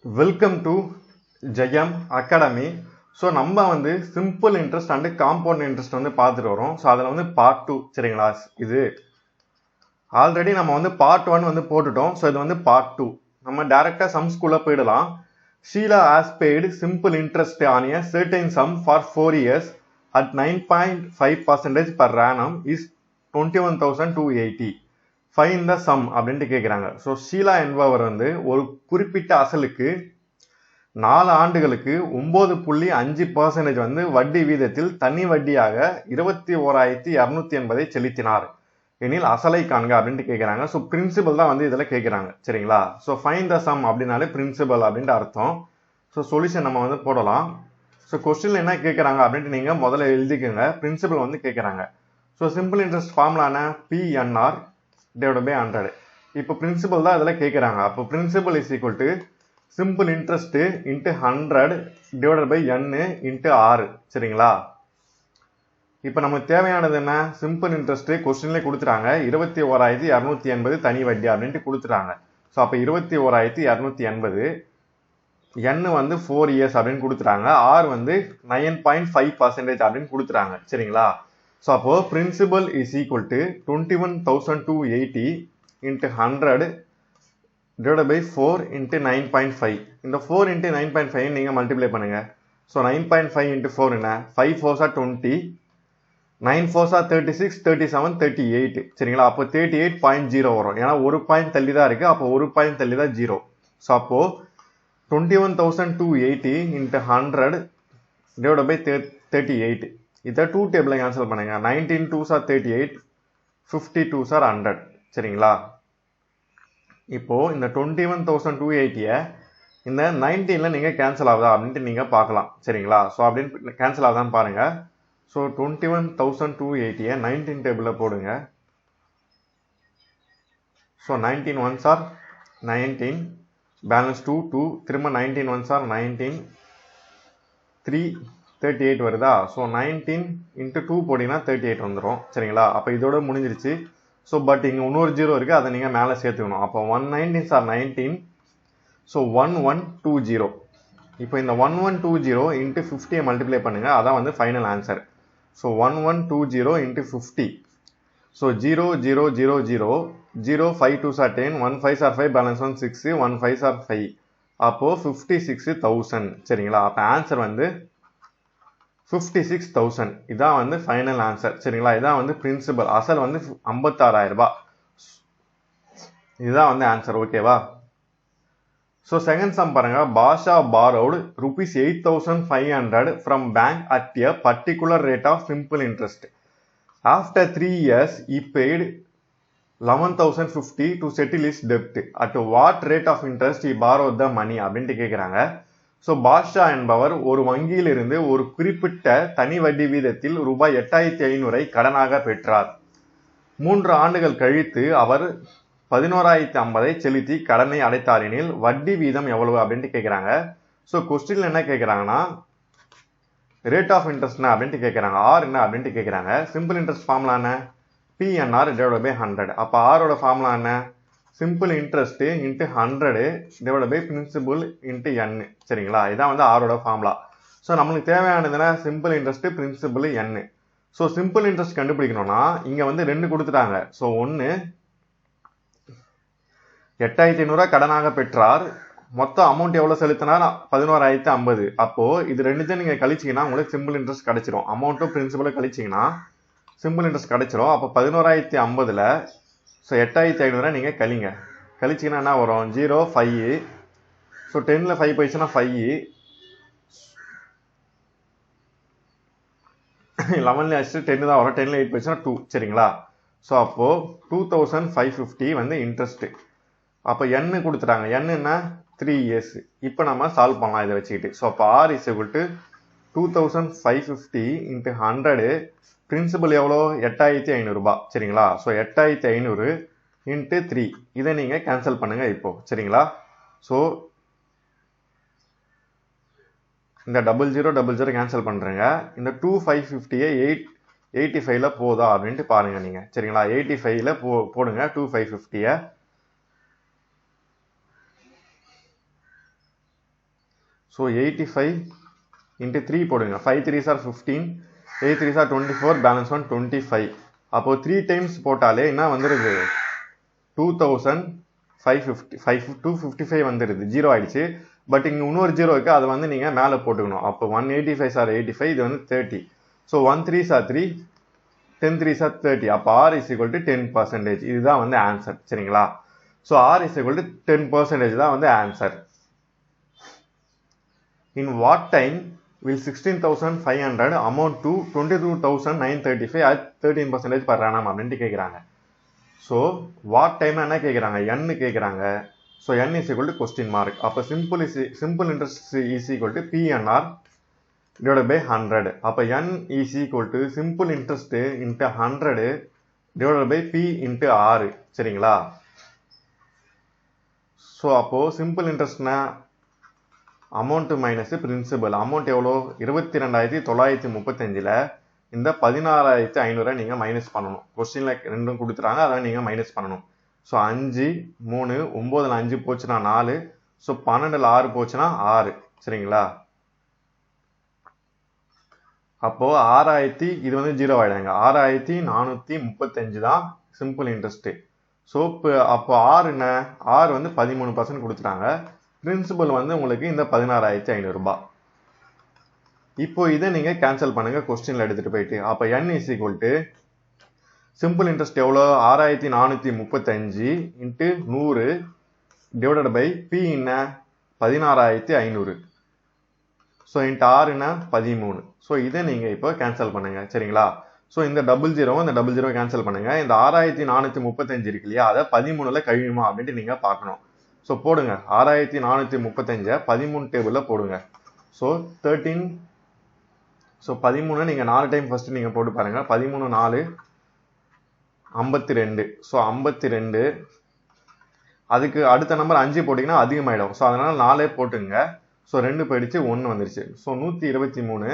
Welcome to Jayam Academy. So, நம்ம வந்து simple interest and compound interest வந்து பார்த்துட்டு வரோம். So, அதில் வந்து part 2 சரிங்களா இது ஆல்ரெடி நம்ம வந்து part 1 வந்து போட்டுட்டோம். So, இது வந்து part 2 நம்ம டைரக்டா சம்ஸ்குள்ள போயிடலாம். Sheila has paid simple interest on a certain sum for 4 years at 9.5% per annum is 21,280. Find the sum அப்படின்ட்டு கேட்குறாங்க. ஸோ ஷீலா என்பவர் வந்து ஒரு குறிப்பிட்ட அசலுக்கு 4 ஆண்டுகளுக்கு 9.5% வந்து வட்டி வீதத்தில் தனி வட்டியாக 21,280 செலுத்தினார் எனில் அசலை காண்க அப்படின்ட்டு கேட்குறாங்க. ஸோ பிரின்சிபல் தான் வந்து இதில் கேட்குறாங்க சரிங்களா. ஸோ ஃபைண்ட் த சம் அப்படின்னாலே பிரின்சிபல் அப்படின்ட்டு அர்த்தம். ஸோ சொல்யூஷன் நம்ம வந்து போடலாம். ஸோ கொஸ்டின்ல என்ன கேட்குறாங்க அப்படின்ட்டு நீங்கள் முதல்ல எழுதிக்கோங்க. பிரின்சிபல் வந்து கேட்குறாங்க. ஸோ சிம்பிள் இன்ட்ரெஸ்ட் ஃபார்முலான பிஎன்ஆர் divided by 100. இப்போ பிரின்சிபல் தான் இதில் கேட்குறாங்க. அப்போ principal is equal to simple interest into 100 divided by n into 6 சரிங்களா. இப்போ நமக்கு தேவையானது என்ன? சிம்பிள் இன்ட்ரெஸ்ட் கொஸ்டின்லேயே கொடுத்துட்டாங்க 21,280 தனி வட்டி அப்படின்ட்டு கொடுத்துட்டாங்க. ஸோ அப்போ 21,280 n வந்து 4 இயர்ஸ் அப்படின்னு கொடுத்துட்டாங்க. r வந்து 9.5% அப்படின்னு கொடுத்துட்டாங்க சரிங்களா. ஸோ அப்போ principal is equal to 21,280 into 100 divide by 4 into 9.5. இந்த 4 இன்ட்டு 9.5 நீங்கள் மல்டிப்ளை பண்ணுங்க. ஸோ 9.5 இன்ட்டு 4 என்ன? 5 4s are 20, 9 4s are 36, 37, 38 சரிங்களா. அப்போ 38.0 வரும். ஏன்னா ஒரு பாயிண்ட் தள்ளி தான் இருக்கு. அப்போ ஒரு பாயிண்ட் தள்ளி தான் 0. ஸோ அப்போ 21,280 இன்ட்டு 100 டிவைட் பை 38. இதை 2 டேபிளை கேன்சல் பண்ணுங்க. 19 2s are 38, 50 2s are 100 சரிங்களா. இப்போ இந்த 21,280 இந்த 19ல நீங்க கேன்சல் ஆகுதா அப்படின்ட்டு நீங்க பார்க்கலாம் சரிங்களா. ஸோ அப்படின்னு கேன்சல் ஆகுதான்னு பாருங்க. ஸோ 21,280 19 டேபிள்ல போடுங்க. ஸோ 19 1s are 19, பேலன்ஸ் 2 2, திரும்ப 19 1s are 19, 3 38 வருதா. ஸோ 19 இன்ட்டு 2 போட்டிங்கன்னா 38 வந்துடும் சரிங்களா. அப்போ இதோட முடிஞ்சிருச்சு. ஸோ பட் இங்கே இன்னொரு 0 இருக்குது, அதை நீங்கள் மேலே சேர்த்துக்கணும். அப்போ 119 are 19, ஸோ 1120. இப்போ இந்த 1120 இன்ட்டு 50 மல்டிப்ளை பண்ணுங்கள். அதான் வந்து final answer. So 1120 into 50. So 0 0 0 0 0 5 2s are 10, 1 5s are 5, balance 1 6, 1 5s are 5. அப்போது 56,000 சரிங்களா. அப்போ ஆன்சர் வந்து 56,000. இதான் வந்து ஃபைனல் ஆன்சர் சரிங்களா. இதான் வந்து பிரின்சிபல். அசல் வந்து 56,000 ரூபாய். இதுதான் வந்து ஆன்சர் ஓகேவா. ஸோ செகண்ட் சம் பாருங்க. பாஷா borrowed rupees 8,500 from bank at a particular rate of simple interest. After 3 years he paid 11,050 to settle his debt. At what rate of interest he borrowed the money அப்படின்ட்டு கேட்குறாங்க. So பாஷா என்பவர் ஒரு வங்கியிலிருந்து ஒரு குறிப்பிட்ட தனி வட்டி வீதத்தில் ரூபாய் 8,500 கடனாக பெற்றார். 3 ஆண்டுகள் கழித்து அவர் 11,050 செலுத்தி கடனை அடைத்தார் எனில் வட்டி வீதம் எவ்வளவு அப்படின்ட்டு கேட்குறாங்க. ஸோ கொஸ்டின்ல என்ன கேட்குறாங்கன்னா ரேட் ஆஃப் இன்ட்ரெஸ்ட்னா அப்படின்ட்டு கேட்குறாங்க. ஆர் என்ன அப்படின்ட்டு கேட்குறாங்க. சிம்பிள் இன்ட்ரெஸ்ட் ஃபார்முலா என்ன? PNR divide by 100. அப்போ ஆரோட ஃபார்முலா என்ன? Simple interest into 100 divide by principal into n சரிங்களா. இதான் வந்து ஆரோட ஃபார்முலா. ஸோ நம்மளுக்கு தேவையானதுன்னா simple interest principal n. So simple interest கண்டுபிடிக்கணும்னா இங்கே வந்து 2 கொடுத்துட்டாங்க. ஸோ ஒன்று 8,500 கடனாக பெற்றார். மொத்தம் அமௌண்ட் எவ்வளோ செலுத்தினார்? 11,050. அப்போது இது ரெண்டுத்தையும் நீங்கள் கழிச்சிங்கன்னா உங்களுக்கு சிம்பிள் இன்ட்ரெஸ்ட் கிடைச்சிரும். அமௌண்ட்டும் பிரின்சிபலும் கழிச்சிங்கன்னா சிம்பிள் இன்ட்ரெஸ்ட் கிடைச்சிரும். அப்போ 11,050ல் ஸோ 8,500 நீங்கள் கழிச்சிங்கன்னா என்ன வரும்? 0 5. ஸோ 10ல் 5 போயிடுச்சுன்னா 5, 11ல் அடிச்சு 10 தான் வரும். 10ல் 8 போயிடுச்சுன்னா 2 சரிங்களா. ஸோ அப்போது 2,550 வந்து இன்ட்ரெஸ்ட்டு. அப்போ n கொடுத்துட்டாங்க. n என்ன? 3 years. இப்போ நம்ம சால்வ் பண்ணலாம் இதை வச்சுக்கிட்டு. ஸோ அப்போ r is equal to 2,550 into 100 principal எவ்வளோ? 8,500 ரூபாய் சரிங்களா. ஸோ 8,500 இன்ட்டு 3 இதை நீங்கள் கேன்சல் பண்ணுங்க இப்போ சரிங்களா. ஸோ இந்த 0000 கேன்சல் பண்ணுறேங்க. இந்த 2,550 85ல் போதா அப்படின்ட்டு பாருங்க நீங்கள் சரிங்களா. 85ல் போடுங்க 2,550. ஸோ 85 இன்ட்டு 3 போடுங்க. 5 3s are 15, 8 3s are 24, balance 1 25. அப்போ 3 டைம்ஸ் போட்டாலே என்ன வந்துடுது, 255 வந்துடுது. ஜீரோ ஆயிடுச்சு. பட் இங்கே இன்னொரு ஜீரோ இருக்கு, அதை வந்து நீங்கள் மேலே போட்டுக்கணும். அப்போ 185 சார் 85, இது வந்து 30. So 1 3s are 3, 10 3s are 30. அப்போ R is equal to 10%. இதுதான் வந்து ஆன்சர். சரிங்களா? So R is equal to 10% தான் வந்து answer. In what time will 16,500 amount to 22,935 at 13% per annum அப்படின்ட்டு கேட்குறாங்க. ஸோ வாட் டைம் என்ன கேட்குறாங்க, n கேட்குறாங்க. So n is equal to question mark. அப்போ simple interest is equal to PNR divided by 100. அப்போ n is equal to simple interest into 100 divided by P into R. சரிங்களா? So அப்போ simple இன்ட்ரெஸ்ட்னா amount minus principal. Amount எவ்வளோ, 22,935ல் இந்த 16,500 நீங்கள் minus பண்ணணும். கொஸ்டினில் ரெண்டும் கொடுத்துறாங்க, அதான் நீங்கள் மைனஸ் பண்ணணும். ஸோ 5 3 9ல் 5 போச்சுன்னா 4, ஸோ 12ல் 6 போச்சுன்னா 6. சரிங்களா? அப்போ 6000, இது வந்து ஜீரோ ஆயிடுங்க. 6435 தான் சிம்பிள் இன்ட்ரெஸ்ட். ஸோ அப்போ ஆர் என்ன, ஆர் வந்து 13% கொடுத்துட்டாங்க. பிரின்சிபல் வந்து உங்களுக்கு இந்த 16,500 ரூபாய். இப்போ இதை நீங்க கேன்சல் பண்ணுங்க கொஸ்டின்ல எடுத்துட்டு போயிட்டு. அப்ப n is equal to simple interest எவ்வளோ, 6435 இன்ட்டு 100 டிவைடட் பை பி என்ன 16,500. ஸோ இன்ட்டு ஆர் என்ன 13. ஸோ இதை நீங்க இப்போ கேன்சல் பண்ணுங்க. சரிங்களா? ஸோ இந்த டபுள் ஜீரோ கேன்சல் பண்ணுங்க. இந்த 6435 இருக்கு இல்லையா, அதை 13ல் கழியுமா அப்படின்ட்டு நீங்க பார்க்கணும். ஸோ போடுங்க, 6435 13 டேபிளில் போடுங்க. ஸோ 13, ஸோ 13 நீங்கள் 4 டைம் ஃபர்ஸ்ட் நீங்கள் போட்டு பாருங்க. 13 4 52. ஸோ 52, அதுக்கு அடுத்த நம்பர் 5 போட்டிங்கன்னா அதிகமாகிடும். ஸோ அதனால 4 போட்டுங்க. ஸோ 2 போயிடுச்சு, 1 வந்துருச்சு. ஸோ 123.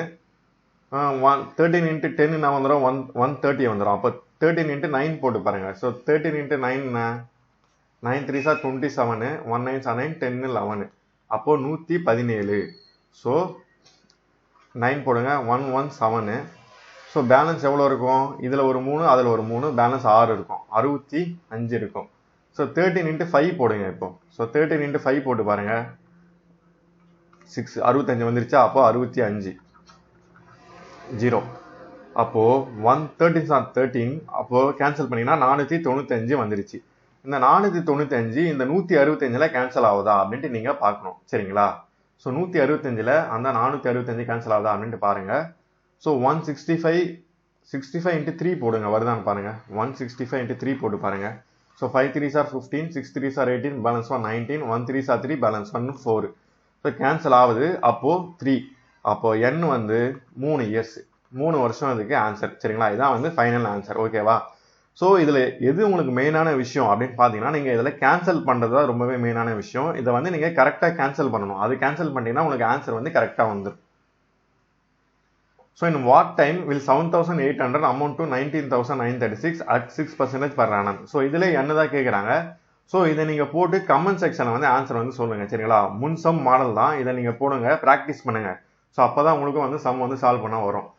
13 இன்ட்டு 10 என்ன வந்துடும், 130 வந்துடும். அப்போ 13 இன்ட்டு 9 போட்டு பாருங்க. So 13 into 9 9 3s are 27, 1 9s are 9, 10 11. அப்போ 117. ஸோ 9 போடுங்க, 117. ஸோ பேலன்ஸ் எவ்வளோ இருக்கும், இதில் ஒரு 3 அதில் ஒரு 3, பேலன்ஸ் 6 இருக்கும், 65 இருக்கும். ஸோ 13 இன்ட்டு 5 போடுங்க. இப்போ ஸோ 13 இன்ட்டு 5 போட்டு பாருங்க, 65 வந்துருச்சா. அப்போ 65 0. அப்போ 113 are 13. அப்போ கேன்சல் பண்ணீங்கன்னா 495 வந்துருச்சு. இந்த 495 இந்த 165ல கேன்சல் ஆகுதா அப்படின்ட்டு நீங்க பார்க்கணும். சரிங்களா? ஸோ 165ல அந்த 465 கேன்சல் ஆகுதா அப்படின்ட்டு பாருங்க. ஸோ 165 இன்ட்டு 3 போடுங்க, வருதான்னு பாருங்க. 165 இன்ட்டு 3 போட்டு பாருங்க. So 5 3s are 15, 6 3s are 18, balance 1 19, 1 3s are 3, balance 1 4. So cancel ஆகுது. அப்போ 3. அப்போ n வந்து 3 இயர்ஸ், 3 வருஷம் அதுக்கு ஆன்சர். சரிங்களா? இதான் வந்து ஃபைனல் ஆன்சர். ஓகேவா? ஸோ இதில் எது உங்களுக்கு மெயினான விஷயம் அப்படின்னு பார்த்தீங்கன்னா, நீங்கள் இதில் கேன்சல் பண்ணுறது தான் ரொம்பவே மெயினான விஷயம். இதை வந்து நீங்கள் கரெக்டாக கேன்சல் பண்ணணும். அது கேன்சல் பண்ணிட்டீங்கன்னா உங்களுக்கு ஆன்சர் வந்து கரெக்டாக வந்துடும். So in what time will 7,800 amount to 19,936 at 6% per annum. So இதில் என்ன தான் கேட்குறாங்க. ஸோ இதை நீங்கள் போட்டு கமெண்ட் செக்ஷனில் வந்து ஆன்சர் வந்து சொல்லுங்கள். சரிங்களா? முன் சம் மாடல் தான், இதை நீங்கள் போடுங்க, ப்ராக்டிஸ் பண்ணுங்கள். ஸோ அப்போ தான் உங்களுக்கும் வந்து சம் வந்து சால்வ் பண்ண வரும்.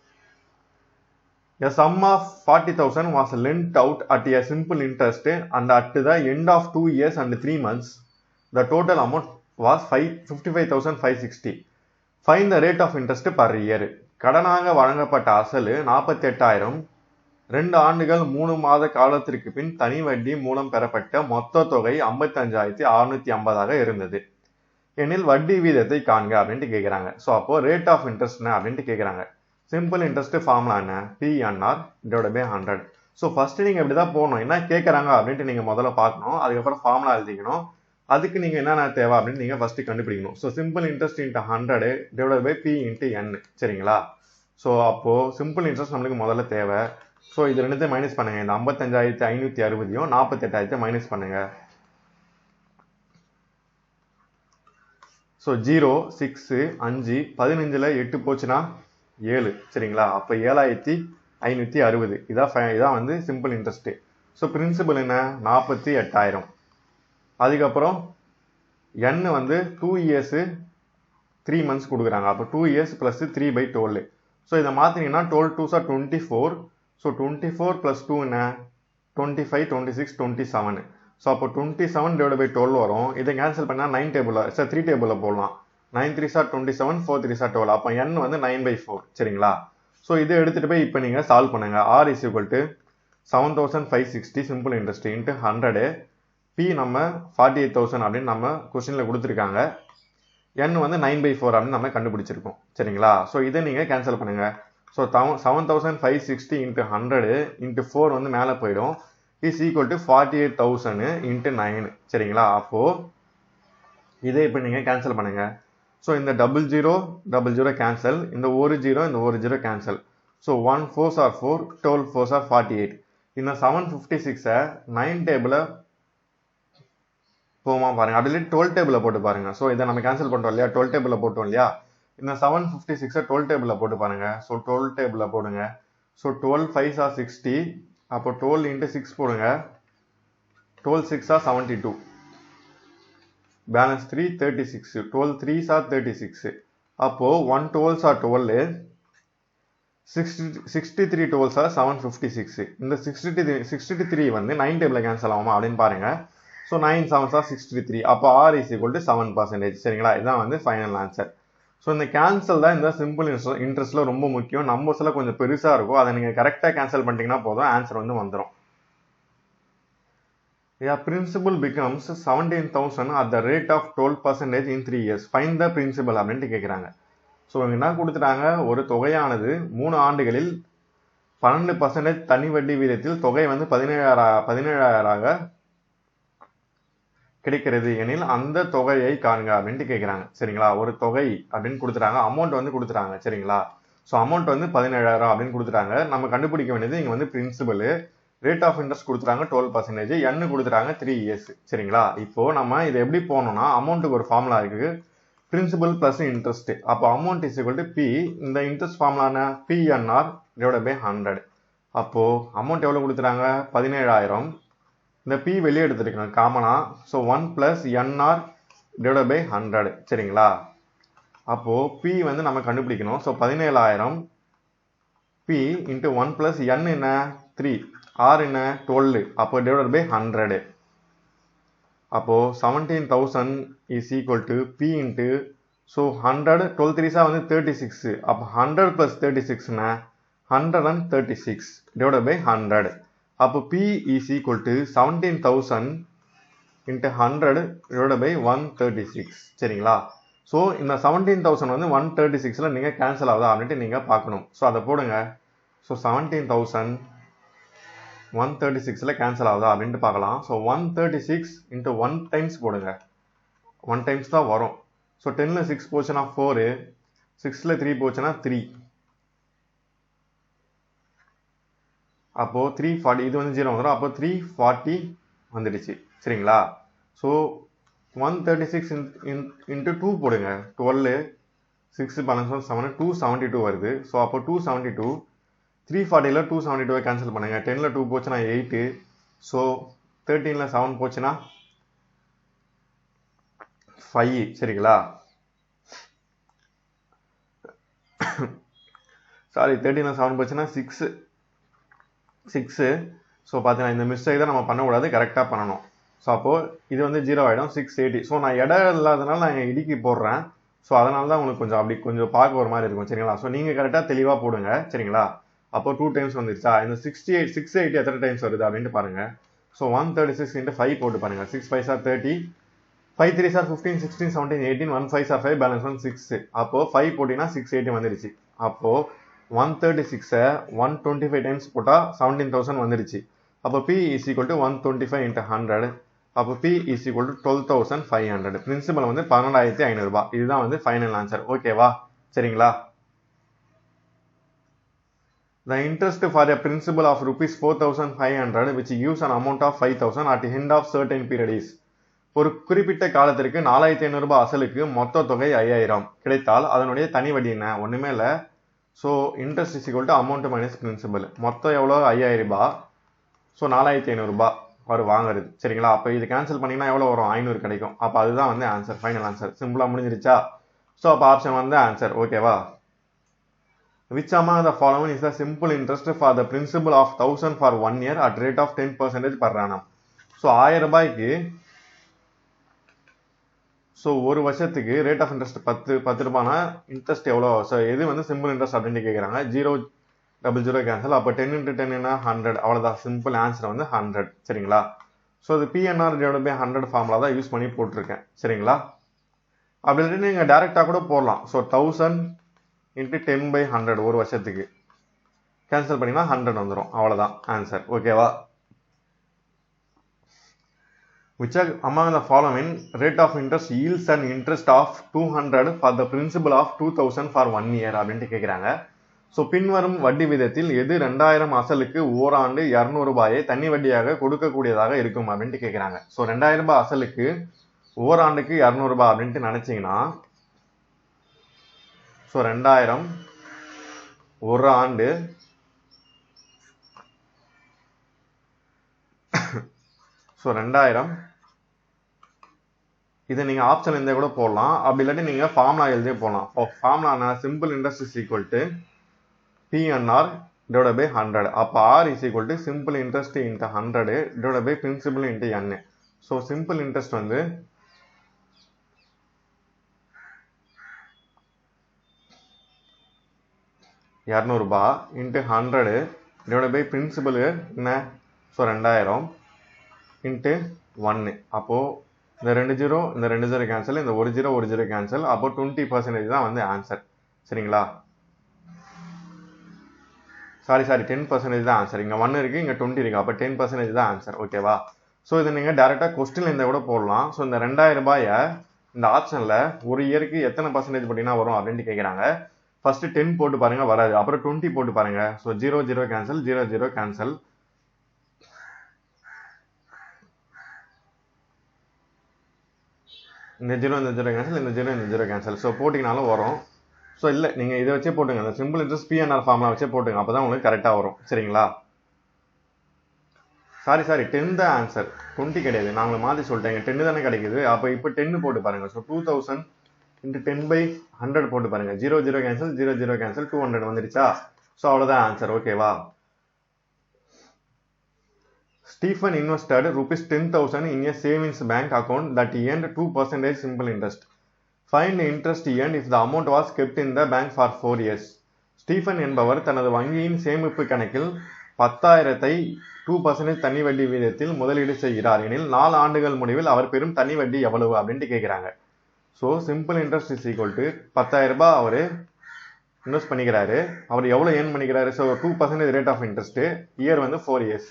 A sum of 40,000 was lent out at a simple interest and at the end of 2 years and 3 months, the total amount was 55,560. Find the rate of interest per year. கடனாக வழங்கப்பட்ட அசல் 48,000, 2 ஆண்டுகள் 3 மாத காலத்திற்கு பின் தனி வட்டி மூலம் பெறப்பட்ட மொத்த தொகை 55,650 இருந்தது எனில் வட்டி வீதத்தை காண்க அப்படின்ட்டு கேட்குறாங்க. ஸோ அப்போ ரேட் ஆஃப் இன்ட்ரெஸ்ட் அப்படின்ட்டு கேட்குறாங்க. சிம்பிள் இன்ட்ரெஸ்ட் ஃபார்முலா என்ன, PNR divided by 100. So first நீங்கள் இப்படி தான் போகணும், என்ன கேட்குறாங்க அப்படின்ட்டு நீங்கள் முதல்ல பார்க்கணும். அதுக்கப்புறம் ஃபார்முலா எழுதிக்கணும். அதுக்கு நீங்கள் என்னென்ன தேவை அப்படின்னு நீங்கள் ஃபர்ஸ்ட் கண்டுபிடிக்கணும். So simple interest into 100 divided by P into N. சரிங்களா? ஸோ அப்போது சிம்பிள் இன்ட்ரெஸ்ட் நம்மளுக்கு முதல்ல தேவை. ஸோ இது ரெண்டுத்தையும் மைனஸ் பண்ணுங்க. இந்த 55,560 48,000 மைனஸ் பண்ணுங்க. ஸோ 0 6 5 15ல் 8 போச்சுன்னா 7. சரிங்களா? அப்போ 7,560. இதான் வந்து சிம்பிள் இன்ட்ரெஸ்ட். ஸோ பிரின்சிபல் என்ன 48,000. அதுக்கப்புறம் n வந்து 2 இயர்ஸு 3 months கொடுக்குறாங்க. அப்போ 2 years plus 3/12. ஸோ இதை மாற்றினீங்கன்னா 12 2s are 24. ஸோ 24 plus 2 என்ன 25 26 27. ஸோ அப்போ 27 divided by 12 வரும். இதை கேன்சல் பண்ணால் 9 டேபிளில் சார் 3 டேபிளில் போடலாம். 9 3s are 27 4 3s are 12. அப்போ n வந்து 9/4 சரிங்களா. ஸோ இதை எடுத்துகிட்டு போய் இப்போ நீங்கள் சால்வ் பண்ணுங்க. r is equal to 7560 simple interest into 100. p நம்ம 48,000 அப்படின்னு நம்ம கொஸ்டினில் கொடுத்துருக்காங்க. n வந்து 9/4 அப்படின்னு நம்ம கண்டுபிடிச்சிருக்கோம் சரிங்களா. ஸோ இதை நீங்கள் கேன்சல் பண்ணுங்க. ஸோ 7560 இன்ட்டு 100 இன்ட்டு 4 வந்து மேலே போயிடும். இஸ் ஈக்குவல் டு 48,000 இன்ட்டு 9 சரிங்களா. அப்போது இதை இப்போ நீங்கள் கேன்சல் பண்ணுங்க. ஸோ இந்த 00 கேன்சல், இந்த ஒரு zero cancel. So 1 4s are 4 12 4s are 48. இந்த 756 9 டேபிளை போமா பாருங்க. அப்படி 12 டேபிளில் போட்டு பாருங்க. ஸோ இதை நம்ம கேன்சல் பண்ணிட்டோம் இல்லையா, 12 டேபிளில் போட்டோம் இல்லையா. இந்த 756 12 டேபிளில் போட்டு பாருங்க. ஸோ 12 டேபிளில் போடுங்க. So 12 5s are 60. அப்போ 12 இன்ட்டு 6 போடுங்க. 12 6s are 72. Balance 3 36. 12 3s are 36. அப்போ 1 12s are 12. 63 12s are 756. இந்த 63 வந்து 9 டேபிளில் கேன்சல் ஆகுமா அப்படின்னு பாருங்க. So 9 7s are 63. அப்போ r is equal to 7%. சரிங்களா. இதுதான் வந்து ஃபைனல் ஆன்சர். ஸோ இந்த கேன்சல் தான் இந்த சிம்பிள் இன்ட்ரெஸ்ட்டில் ரொம்ப முக்கியம். நம்பர்ஸில் கொஞ்சம் பெருசாக இருக்கும். அதை நீங்கள் கரெக்டாக கேன்சல் பண்ணிட்டீங்கன்னா போதும், ஆன்சர் வந்து வந்துடும். Principal becomes 17,000 at the rate of 12% in 3 years. Find the principal அப்படின்ட்டு கேட்குறாங்க. ஸோ என்ன கொடுத்துட்டாங்க, ஒரு தொகையானது 3 ஆண்டுகளில் 12% தனி வட்டி வீதத்தில் தொகை வந்து 17,000 கிடைக்கிறது எனில் அந்த தொகையை காண்க அப்படின்ட்டு கேட்குறாங்க சரிங்களா. ஒரு தொகை அப்படின்னு கொடுத்துட்டாங்க, அமௌண்ட் வந்து கொடுத்துட்டாங்க சரிங்களா. ஸோ அமௌண்ட் வந்து 17,000 அப்படின்னு கொடுத்துட்டாங்க. நம்ம கண்டுபிடிக்க வேண்டியது இங்கே வந்து பிரின்சிபல். ரேட் ஆஃப் இன்ட்ரெஸ்ட் கொடுத்துட்டாங்க 12%, n கொடுத்துட்டாங்க 3 years சரிங்களா. இப்போ நம்ம இதை எப்படி போனோம்னா, அமௌண்ட்டுக்கு ஒரு ஃபார்முலா இருக்கு, பிரின்சிபல் பிளஸ் இன்ட்ரெஸ்ட். அப்போ amount is equal to P, இந்த interest formula PNR divided by 100. அப்போ அமௌண்ட் எவ்வளோ கொடுத்துட்டாங்க 17,000. இந்த p வெளியே எடுத்துருக்கணும் காமனா. So 1 plus NR divided by 100 சரிங்களா. அப்போ p வந்து நம்ம கண்டுபிடிக்கணும். So 17,000 p into 1 plus n என்ன 3, r என்ன 12. அப்போ டிவைடட் பை 100. அப்போ 17,000 is equal to p into, so 100 12 3s வந்து 36. அப்போ 100 plus 36னா 136 டிவைடட் பை 100. அப்போ p is equal to 17,000 into 100 divided by 136 சரிங்களா. ஸோ இந்த 17,000 வந்து 136ல நீங்கள் கேன்சல் ஆகுதா அப்படின்ட்டு நீங்கள் பார்க்கணும். ஸோ அதை போடுங்க. ஸோ 17,000 136ல கேன்சல் ஆகுதா அப்படின்ட்டு பார்க்கலாம். ஸோ 136 into 1 times போடுங்க. 1 times தான் வரும். ஸோ 10ல் 6 போச்சுன்னா 4, 6ல் 3 போச்சுன்னா 3. அப்போ 340, இது வந்து 0 வந்துடும். அப்போ 340 வந்துடுச்சு சரிங்களா. ஸோ 136 இன்ட்டு 2 போடுங்க. 12 6 பேலன்ஸ் 7 272 வருது. ஸோ அப்போ 272, 340ல் 272 கேன்சல் பண்ணுங்க. 10ல் 2 போச்சுன்னா 8. ஸோ 13ல் 7 போச்சுன்னா 5 சரிங்களா. சாரி 13ல் 7 போச்சுன்னா 6. ஸோ பார்த்தீங்கன்னா இந்த மிஸ்டேக் தான் நம்ம பண்ணக்கூடாது, கரெக்டாக பண்ணணும். ஸோ அப்போது இது வந்து 0 ஆகிடும். 680. ஸோ நான் இடம் இல்லாதனால நான் இங்கே இடுக்கி போடுறேன். ஸோ அதனால தான் உங்களுக்கு கொஞ்சம் அப்படி கொஞ்சம் பார்க்க ஒரு மாதிரி இருக்கும் சரிங்களா. ஸோ நீங்கள் கரெக்டாக தெளிவாக போடுங்க சரிங்களா. அப்போ 2 டைம்ஸ் வந்துருச்சா. இந்த 680 எத்தனை டைம்ஸ் வருது அப்படின்ட்டு பாருங்கள். ஸோ 136 இன்ட்டு 5 போட்டு பாருங்கள். 6 5s are 30, 5 3s are 15 16 17 18, 1 5s are 5, balance 1 6. அப்போது 5 போட்டிங்கன்னா 680 வந்துருச்சு. அப்போது 136 125 டைம்ஸ் போட்டால் 17,000 வந்துடுச்சு. அப்போ p is equal to 125 into 100. அப்போ p is equal to 12,500. Principal வந்து 12,500 ரூபாய். இதுதான் வந்து ஃபைனல் ஆன்சர். ஓகேவா சரிங்களா. The interest for a principal of rupees 4,500 which gives an amount of 5,000 at the end of certain period is. ஒரு குறிப்பிட்ட காலத்திற்கு 4,500 ரூபாய் அசலுக்கு மொத்த தொகை 5,000 கிடைத்தால் அதனுடைய தனி வட்டி என்ன? ஒன்றுமே இல்லை. So interest is equal to amount minus principal. மொத்தம் எவ்வளோ 5,000 ரூபாய். ஸோ 4,500 ரூபாய் அவர் வாங்குறது சரிங்களா. அப்போ இது கேன்சல் பண்ணிங்கன்னா எவ்வளோ வரும்? 500 கிடைக்கும். அப்போ அதுதான் வந்து ஆன்சர், ஃபைனல் ஆன்சர். சிம்பிளாக முடிஞ்சிருச்சா. ஸோ அப்போ ஆப்ஷன் வந்து ஆன்சர். ஓகேவா? Which among the following is the simple interest for the principal of 1000 for 1 year at rate of 10% per annum? So 1000 ரூபாய்க்கு ஸோ ஒரு வருஷத்துக்கு ரேட் ஆஃப் இன்ட்ரெஸ்ட் 10 ரூபாய்னா இன்ட்ரெஸ்ட் எவ்வளோ? So எது வந்து சிம்பிள் இன்ட்ரெஸ்ட் அப்படின்னு கேட்குறாங்க. 0 கேன்சல். அப்போ 10 × 10 என்ன 100. அவ்வளோதான். சிம்பிள் ஆன்சர் வந்து 100. சரிங்களா? ஸோ இது பிஎன்ஆர் டிவைடட் பை 100 ஃபார்முலா தான் யூஸ் பண்ணி போட்டிருக்கேன். சரிங்களா? அப்படி இல்லாட்டி நீங்கள் டேரெக்டாக கூட போடலாம். ஸோ 1000 × 10/100 ஒரு வருஷத்துக்கு கேன்சல் பண்ணிங்கன்னா 100 வந்துடும். அவ்வளோதான் ஆன்சர். ஓகேவா? Which among the following rate of interest yields an interest of 200 for the principal of 2000 for 1 year அப்படின்ட்டு கேட்குறாங்க. ஸோ பின்வரும் வட்டி விதத்தில் எது 2000 அசலுக்கு ஓராண்டு 200 ரூபாயை தனி வட்டியாக கொடுக்கக்கூடியதாக இருக்கும் அப்படின்ட்டு கேட்குறாங்க. ஸோ 2000 ரூபாய் அசலுக்கு ஓராண்டுக்கு 200 ரூபாய் அப்படின்ட்டு நினைச்சீங்கன்னா ஸோ 2000 ஒரு ஆண்டு ஸோ 2000 இதை நீங்கள் ஆப்ஷன் இருந்தால் கூட போடலாம். அப்படி இல்லாட்டி நீங்கள் ஃபார்முலா எழுதியே போடலாம். Formula simple interest is equal to PNR divided by 100. அப்போ R is equal to simple interest into 100 divided by principal into N. So simple interest வந்து 200 ரூபாய் இன்ட்டு 100 டிவைடட் பை பிரின்சிபல் என்ன? So 2000 into 1. அப்போது இந்த 2 0 இந்த 2 0 cancel, இந்த 1 0 1 0 cancel. அப்போ 20% தான் வந்து ஆன்சர். சரிங்களா? சாரி 10% தான் ஆன்சர். இங்கே 1 இருக்குது, இங்கே 20 இருக்குது. அப்போ 10% தான் ஆன்சர். ஓகேவா? ஸோ இதை நீங்கள் டேரெக்டாக கொஸ்டின் இருந்தால் கூட போடலாம். ஸோ இந்த 2000 ரூபாயை இந்த ஆப்ஷனில் ஒரு இயருக்கு எத்தனை பர்சன்டேஜ் போட்டிங்கன்னா வரும் அப்படின்ட்டு கேட்குறாங்க. ஃபர்ஸ்ட் 10 போட்டு பாருங்க, வராது. அப்புறம் 20 போட்டு பாருங்க. So 0 0 cancel, 0 0 cancel. இந்த 0 இந்த 0 கேன்சல், இந்த 0 இந்த 0 கேன்சல். ஸோ போட்டிங்கனாலும் வரும். ஸோ இல்லை, நீங்கள் இதை வச்சே போட்டுங்க. அந்த சிம்பிள் இன்ட்ரெஸ்ட் பிஎன்ஆர் ஃபார்முலா வச்சே போட்டுங்க. அப்போ தான் உங்களுக்கு கரெக்டாக வரும். சரிங்களா? சாரி 10 தான் ஆன்சர், 20 கிடையாது. நான் உங்களை மாற்றி சொல்லிட்டேன். 10 தானே கிடைக்குது. அப்போ இப்போ 10 போட்டு பாருங்க. ஸோ 2000 × 10/100 போட்டு பாருங்க. 0 0 கேன்சல், 0 0 கேன்சல், 200 வந்துருச்சா? ஸோ அவ்வளோதான் ஆன்சர். ஓகேவா? Stephen invested rupees 10,000 in a savings bank account that earned 2% simple interest. Find the interest earned if the amount was kept in the bank for 4 years. Stephen என்பவர் தனது வங்கியின் சேமிப்பு கணக்கில் 10,000-ஐ 2% தனி வட்டி வீதத்தில் முதலீடு செய்கிறார் எனில் 4 ஆண்டுகள் முடிவில் அவர் பெறும் தனி வட்டி எவ்வளவு அப்படின்ட்டு கேட்குறாங்க. So simple interest is equal to 10,000 ரூபாய் அவர் இன்வெஸ்ட் பண்ணிக்கிறாரு. அவர் எவ்வளோ ஏர்ன் பண்ணிக்கிறாரு? So 2% rate of interest, year வந்து 4 years.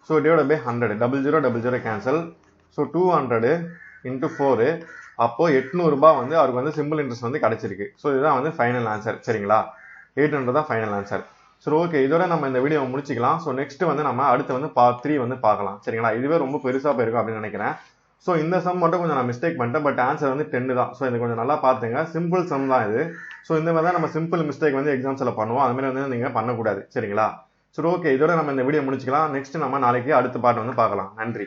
So divide by 100, 00 00 cancel. So 200 × 4, அப்போ 800 ரூபாய் வந்து அவருக்கு வந்து சிம்பிள் இன்ட்ரெஸ்ட் வந்து கிடைச்சிருக்கு. ஸோ இதுதான் வந்து ஃபைனல் ஆன்சர். சரிங்களா? 800 தான் ஃபைனல் ஆன்சர். சரி, ஓகே, இதோட நம்ம இந்த வீடியோ முடிச்சிக்கலாம். ஸோ நெக்ஸ்ட் வந்து நம்ம அடுத்து வந்து பார்ட் 3 வந்து பார்க்கலாம். சரிங்களா? இதுவே ரொம்ப பெருசாக போயிருக்கும் அப்படின்னு நினைக்கிறேன். ஸோ இந்த சம் மட்டும் கொஞ்சம் நான் மிஸ்டேக் பண்ணிட்டேன். பட் ஆன்சர் வந்து 10 தான். ஸோ இது கொஞ்சம் நல்லா பார்த்துங்க. சிம்பிள் சம் தான் இது. ஸோ இந்த மாதிரி தான் நம்ம சிம்பிள் மிஸ்டேக் வந்து எக்ஸாம்ஸில் பண்ணுவோம். அது மாதிரி வந்து நீங்கள் பண்ணக்கூடாது. சரிங்களா? சரி, ஓகே, இதோட நம்ம இந்த வீடியோ முடிச்சிக்கலாம். நெக்ஸ்ட் நம்ம நாளைக்கு அடுத்த பார்ட் வந்து பார்க்கலாம். நன்றி.